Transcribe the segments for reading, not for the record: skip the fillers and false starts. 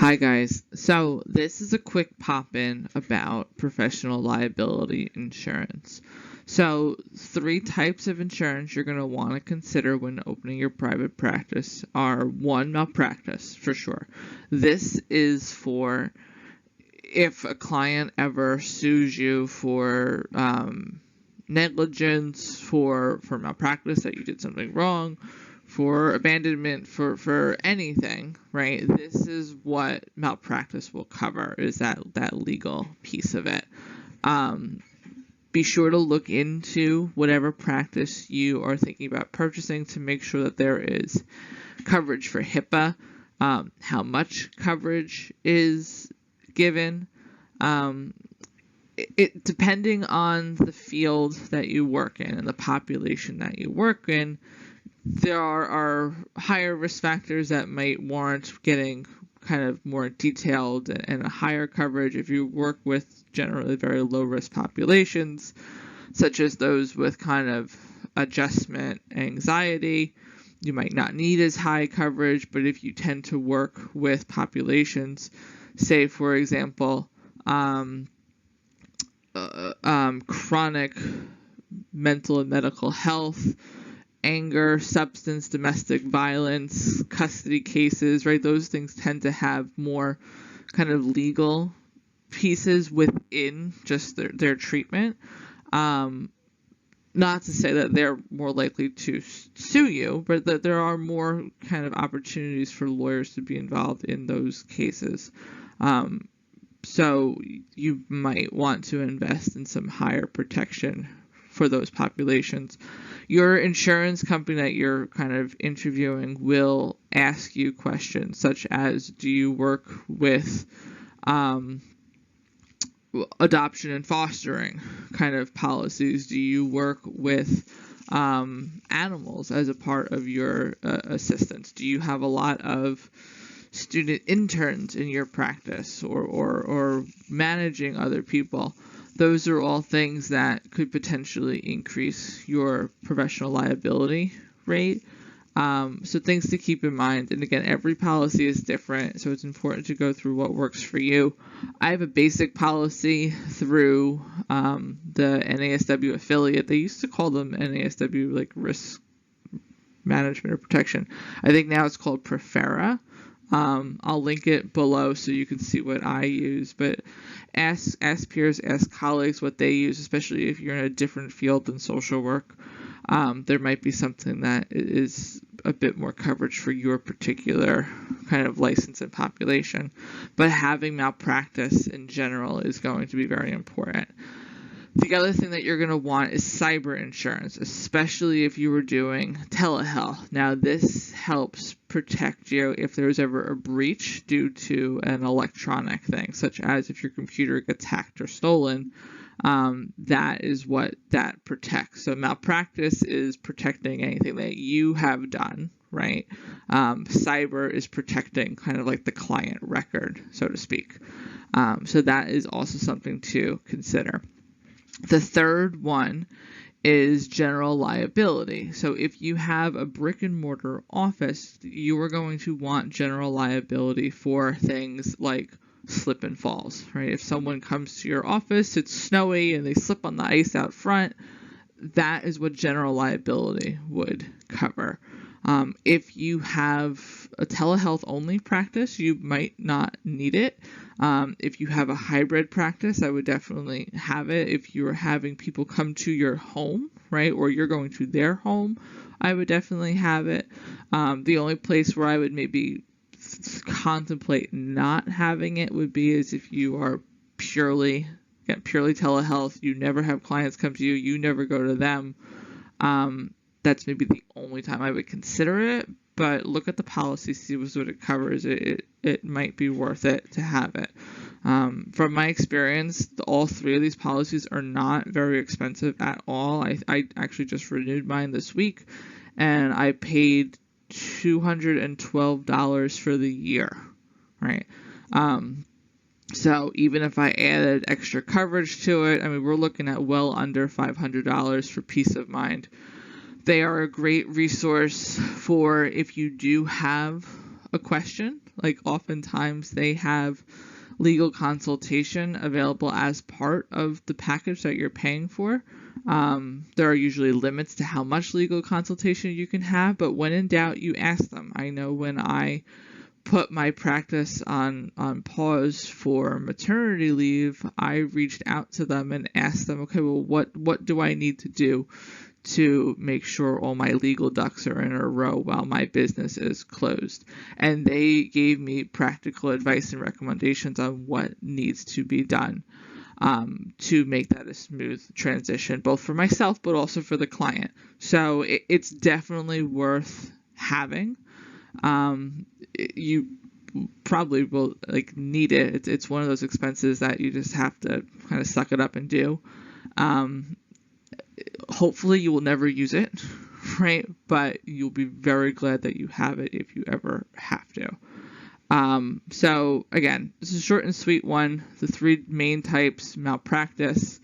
Hi guys, so this is a quick pop-in about professional liability insurance. So 3 types of insurance you're going to want to consider when opening your private practice are: 1, malpractice, for sure. This is for if a client ever sues you for negligence, for malpractice, that you did something wrong, for abandonment, for anything, right? This is what malpractice will cover, is that legal piece of it. Be sure to look into whatever practice you are thinking about purchasing to make sure that there is coverage for HIPAA, how much coverage is given. Depending on the field that you work in and the population that you work in, there are higher risk factors that might warrant getting kind of more detailed and a higher coverage. If you work with generally very low risk populations, such as those with kind of adjustment anxiety, you might not need as high coverage. But if you tend to work with populations, say for example, chronic mental and medical health, anger, substance, domestic violence, custody cases, right? Those things tend to have more kind of legal pieces within just their treatment. Not to say that they're more likely to sue you, but that there are more kind of opportunities for lawyers to be involved in those cases. So you might want to invest in some higher protection for those populations. Your insurance company that you're kind of interviewing will ask you questions such as, do you work with adoption and fostering kind of policies? Do you work with animals as a part of your assistance? Do you have a lot of student interns in your practice, or managing other people? Those are all things that could potentially increase your professional liability rate. So things to keep in mind. And again, every policy is different, so it's important to go through what works for you. I have a basic policy through the NASW affiliate. They used to call them NASW like risk management or protection. I think now it's called Profera. I'll link it below so you can see what I use, but ask peers, ask colleagues what they use, especially if you're in a different field than social work. There might be something that is a bit more coverage for your particular kind of license and population, but having malpractice in general is going to be very important. The other thing that you're going to want is cyber insurance, especially if you were doing telehealth. Now, this helps protect you if there's ever a breach due to an electronic thing, such as if your computer gets hacked or stolen. That is what that protects. So malpractice is protecting anything that you have done, right? Cyber is protecting kind of like the client record, so to speak. So that is also something to consider. The third one is general liability. So if you have a brick and mortar office, you are going to want general liability for things like slip and falls, right? If someone comes to your office, it's snowy, and they slip on the ice out front, that is what general liability would cover. If you have a telehealth only practice, you might not need it. If you have a hybrid practice, I would definitely have it. If you're having people come to your home, right, or you're going to their home, I would definitely have it. The only place where I would maybe contemplate not having it would be is if you are purely telehealth, you never have clients come to you, you never go to them. That's maybe the only time I would consider it, but look at the policy, see what it covers. It might be worth it to have it. From my experience, all 3 of these policies are not very expensive at all. I actually just renewed mine this week, and I paid $212 for the year, right? So even if I added extra coverage to it, I mean, we're looking at well under $500 for peace of mind. They are a great resource for if you do have a question Like oftentimes they have legal consultation available as part of the package that you're paying for. There are usually limits to how much legal consultation you can have, but when in doubt, you ask them. I know when I put my practice on pause for maternity leave, I reached out to them and asked them, okay, well, what do I need to do to make sure all my legal ducks are in a row while my business is closed? And they gave me practical advice and recommendations on what needs to be done to make that a smooth transition, both for myself but also for the client. So it's definitely worth having. You probably will need it. It's one of those expenses that you just have to kind of suck it up and do. Hopefully you will never use it, right? But you'll be very glad that you have it if you ever have to. So again, this is a short and sweet one. The three main types: malpractice,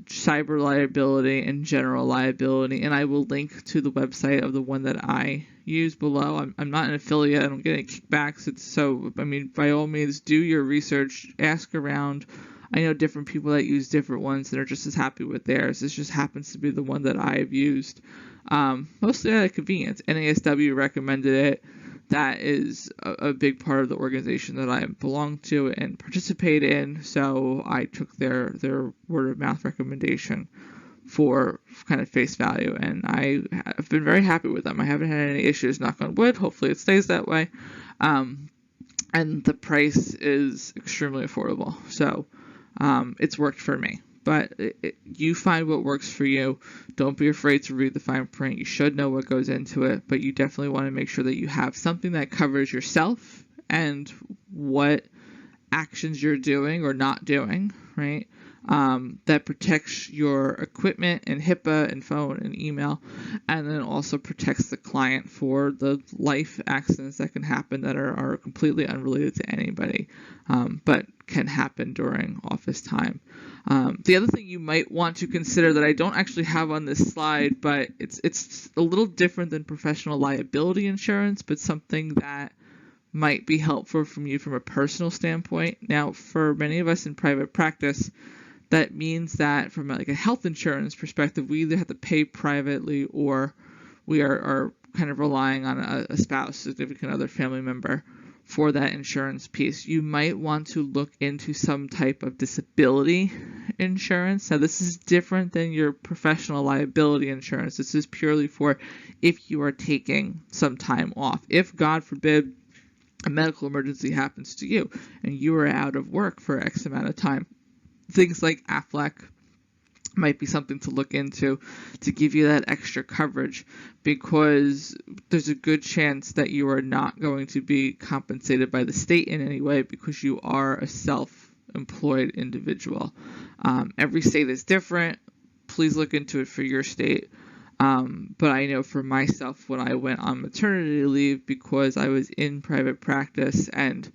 cyber liability, and general liability. And I will link to the website of the one that I use below. I'm not an affiliate. I don't get any kickbacks. By all means, do your research, ask around. I know different people that use different ones and are just as happy with theirs. This just happens to be the one that I've used. Mostly out of convenience. NASW recommended it. That is a big part of the organization that I belong to and participate in, so I took their word of mouth recommendation for kind of face value, and I have been very happy with them. I haven't had any issues, knock on wood. Hopefully it stays that way. And the price is extremely affordable, so it's worked for me. But you find what works for you. Don't be afraid to read the fine print. You should know what goes into it, but you definitely want to make sure that you have something that covers yourself and what actions you're doing or not doing, right? That protects your equipment and HIPAA and phone and email, and then also protects the client for the life accidents that can happen that are completely unrelated to anybody, but can happen during office time. The other thing you might want to consider that I don't actually have on this slide, but it's a little different than professional liability insurance, but something that might be helpful from you from a personal standpoint. Now, for many of us in private practice, that means that from a health insurance perspective, we either have to pay privately or we are kind of relying on a spouse, significant other, family member for that insurance piece. You might want to look into some type of disability insurance. Now, this is different than your professional liability insurance. This is purely for if you are taking some time off. If, God forbid, a medical emergency happens to you and you are out of work for X amount of time, things like Aflac might be something to look into to give you that extra coverage, because there's a good chance that you are not going to be compensated by the state in any way because you are a self-employed individual. Every state is different. Please look into it for your state. But I know for myself, when I went on maternity leave, because I was in private practice and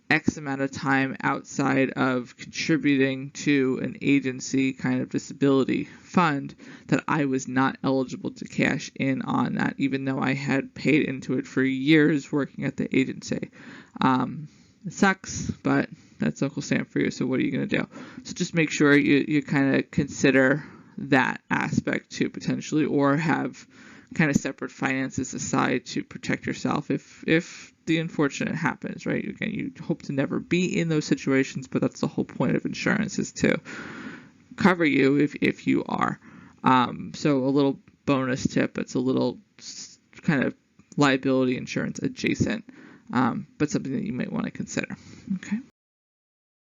X amount of time outside of contributing to an agency kind of disability fund, that I was not eligible to cash in on that, even though I had paid into it for years working at the agency. It sucks, but that's Uncle Sam for you, so what are you going to do? So just make sure you kind of consider that aspect too, potentially, or have kind of separate finances aside to protect yourself if the unfortunate happens, right? Again, you hope to never be in those situations, but that's the whole point of insurance, is to cover you if you are. So a little bonus tip, it's a little kind of liability insurance adjacent, but something that you might want to consider. Okay.